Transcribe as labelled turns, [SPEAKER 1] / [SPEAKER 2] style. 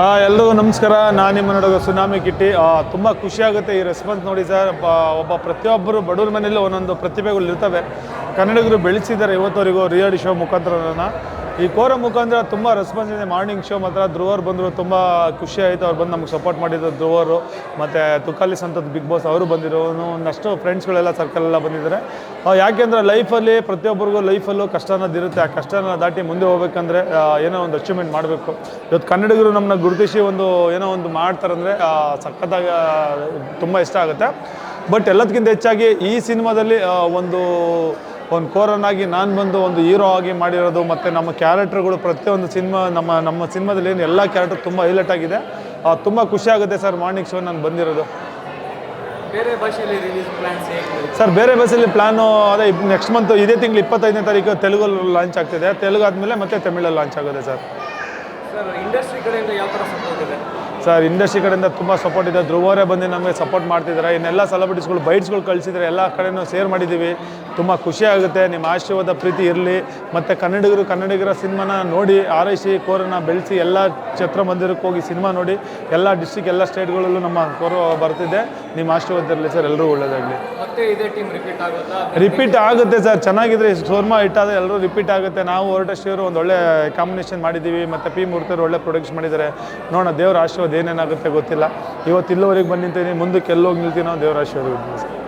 [SPEAKER 1] ಎಲ್ರಿಗೂ ನಮಸ್ಕಾರ. ನಾನು ನಿಮ್ಮ ನೋಡೋ ಸುನಾಮಿ ಕಿಟ್ಟಿ. ತುಂಬ ಖುಷಿಯಾಗುತ್ತೆ ಈ ರೆಸ್ಪಾನ್ಸ್ ನೋಡಿ ಸರ್. ಒಬ್ಬ ಪ್ರತಿಯೊಬ್ಬರು ಬಡವ್ರ ಮನೇಲಿ ಒಂದೊಂದು ಪ್ರತಿಭೆಗಳು ಇರ್ತವೆ. ಕನ್ನಡಿಗರು ಬೆಳೆಸಿದ್ದಾರೆ ಇವತ್ತವರೆಗೂ ರಿಯಾಲಿಟಿ ಶೋ ಮುಖಾಂತರ. ಈ ಕೋರ ಮುಖಾಂತರ ತುಂಬ ರೆಸ್ಪಾನ್ಸ್ ಇದೆ. ಮಾರ್ನಿಂಗ್ ಶೋ ಮಾತ್ರ ಧ್ರುವರು ಬಂದರು, ತುಂಬ ಖುಷಿ ಆಯಿತು. ಅವ್ರು ಬಂದು ನಮ್ಗೆ ಸಪೋರ್ಟ್ ಮಾಡಿದ್ರು ಧ್ರುವರು. ಮತ್ತು ತುಕಾಲಿ ಸಂತತ್ ಬಿಗ್ ಬಾಸ್ ಅವರು ಬಂದಿರೋ ಒಂದಷ್ಟು ಫ್ರೆಂಡ್ಸ್ಗಳೆಲ್ಲ ಸರ್ಕಲೆಲ್ಲ ಬಂದಿದ್ದಾರೆ. ಯಾಕೆಂದರೆ ಲೈಫಲ್ಲಿ ಪ್ರತಿಯೊಬ್ಬರಿಗೂ ಲೈಫಲ್ಲೂ ಕಷ್ಟ ಅನ್ನೋದಿರುತ್ತೆ. ಆ ಕಷ್ಟನ ದಾಟಿ ಮುಂದೆ ಹೋಗ್ಬೇಕಂದ್ರೆ ಏನೋ ಒಂದು ಅಚೀವ್ಮೆಂಟ್ ಮಾಡಬೇಕು. ಇವತ್ತು ಕನ್ನಡಿಗರು ನಮ್ಮನ್ನ ಗುರುತಿಸಿ ಏನೋ ಒಂದು ಮಾಡ್ತಾರಂದರೆ ಸಖತ್ತಾಗಿ ತುಂಬ ಇಷ್ಟ ಆಗುತ್ತೆ. ಬಟ್ ಎಲ್ಲದಕ್ಕಿಂತ ಹೆಚ್ಚಾಗಿ ಈ ಸಿನಿಮಾದಲ್ಲಿ ಒಂದು ಕೋರನಾಗಿ ನಾನು ಬಂದು ಒಂದು ಹೀರೋ ಆಗಿ ಮಾಡಿರೋದು, ಮತ್ತು ನಮ್ಮ ಕ್ಯಾರೆಕ್ಟರ್ಗಳು ಪ್ರತಿಯೊಂದು ನಮ್ಮ ಸಿನಿಮಾದಲ್ಲಿ ಏನು ಎಲ್ಲ ಕ್ಯಾರೆಕ್ಟರ್ ತುಂಬ ಹೈಲೈಟ್ ಆಗಿದೆ. ತುಂಬ ಖುಷಿ ಆಗುತ್ತೆ ಸರ್ ಮಾರ್ನಿಂಗ್ ಶೋ ನಾನು ಬಂದಿರೋದು.
[SPEAKER 2] ಬೇರೆ ಭಾಷೆಯಲ್ಲಿ ರಿಲೀಸ್ ಪ್ಲಾನ್ಸ್
[SPEAKER 1] ಸರ್ ಬೇರೆ ಭಾಷೆಯಲ್ಲಿ ಪ್ಲಾನು ಅದೇ ನೆಕ್ಸ್ಟ್ ಮಂತ್ ಇದೇ ತಿಂಗಳು 25ನೇ ತಾರೀಕು ತೆಲುಗಲ್ಲಿ ಲಾಂಚ್ ಆಗ್ತಿದೆ. ತೆಲುಗು ಆದಮೇಲೆ ಮತ್ತೆ ತಮಿಳಲ್ಲಿ ಲಾಂಚ್ ಆಗುತ್ತೆ ಸರ್.
[SPEAKER 2] ಇಂಡಸ್ಟ್ರಿ ಕಡೆಯಿಂದ ಯಾವ ಥರ ಸಪೋರ್ಟ್ ಇದೆ
[SPEAKER 1] ಸರ್? ಇಂಡಸ್ಟ್ರಿ ಕಡೆಯಿಂದ ತುಂಬ ಸಪೋರ್ಟ್ ಇದೆ. ಧ್ರುವರೇ ಬಂದು ನಮಗೆ ಸಪೋರ್ಟ್ ಮಾಡ್ತಿದ್ದಾರೆ. ಇನ್ನೆಲ್ಲ ಸೆಲೆಬ್ರಿಟೀಸ್ಗಳು ಬೈಟ್ಸ್ಗಳು ಕಳಿಸಿದರೆ ಎಲ್ಲ ಕಡೆನೂ ಶೇರ್ ಮಾಡಿದ್ದೀವಿ. ತುಂಬ ಖುಷಿ ಆಗುತ್ತೆ. ನಿಮ್ಮ ಆಶೀರ್ವಾದ ಪ್ರೀತಿ ಇರಲಿ. ಮತ್ತು ಕನ್ನಡಿಗರ ಸಿನಿಮಾನ ನೋಡಿ ಆರೈಸಿ ಕೋರನ್ನ ಬೆಳೆಸಿ ಎಲ್ಲ ಚಿತ್ರಮಂದಿರಕ್ಕೆ ಹೋಗಿ ಸಿನಿಮಾ ನೋಡಿ ಎಲ್ಲ ಡಿಸ್ಟ್ರಿಕ್ಟ್ ಎಲ್ಲ ಸ್ಟೇಟ್ಗಳಲ್ಲೂ ನಮ್ಮ ಕೋರ ಬರ್ತಿದೆ. ನಿಮ್ಮ ಆಶೀರ್ವಾದ ಇರಲಿ ಸರ್. ಎಲ್ಲರೂ ಒಳ್ಳೆಯದಾಗಲಿ.
[SPEAKER 2] ಮತ್ತೆ ಇದೇ ಟೀಮ್
[SPEAKER 1] ರಿಪೀಟ್ ಆಗುತ್ತೆ ಸರ್. ಚೆನ್ನಾಗಿದ್ರೆ ಶೋರ್ಮಾ ಇಟ್ಟಾದರೆ ಎಲ್ಲರೂ ರಿಪೀಟ್ ಆಗುತ್ತೆ. ನಾವು ಹೊರಟಷ್ಟವರು ಒಂದು ಒಳ್ಳೆ ಕಾಂಬಿನೇಷನ್ ಮಾಡಿದ್ದೀವಿ. ಮತ್ತು ಪಿ ಮೂರ್ತಿಯವರು ಒಳ್ಳೆ ಪ್ರೊಡಕ್ಷನ್ ಮಾಡಿದ್ದಾರೆ. ನೋಡೋಣ ದೇವರ ಆಶೀರ್ವಾದ ಏನೇನಾಗುತ್ತೆ ಗೊತ್ತಿಲ್ಲ. ಇವತ್ತು ಇಲ್ಲಿವರೆಗೆ ಬಂದು ನಿಂತೀನಿ, ಮುಂದಕ್ಕೆ ಎಲ್ಲೋಗಿ ನಿಲ್ತೀನೋ ದೇವರ ಆಶೀರ್ವಾದ.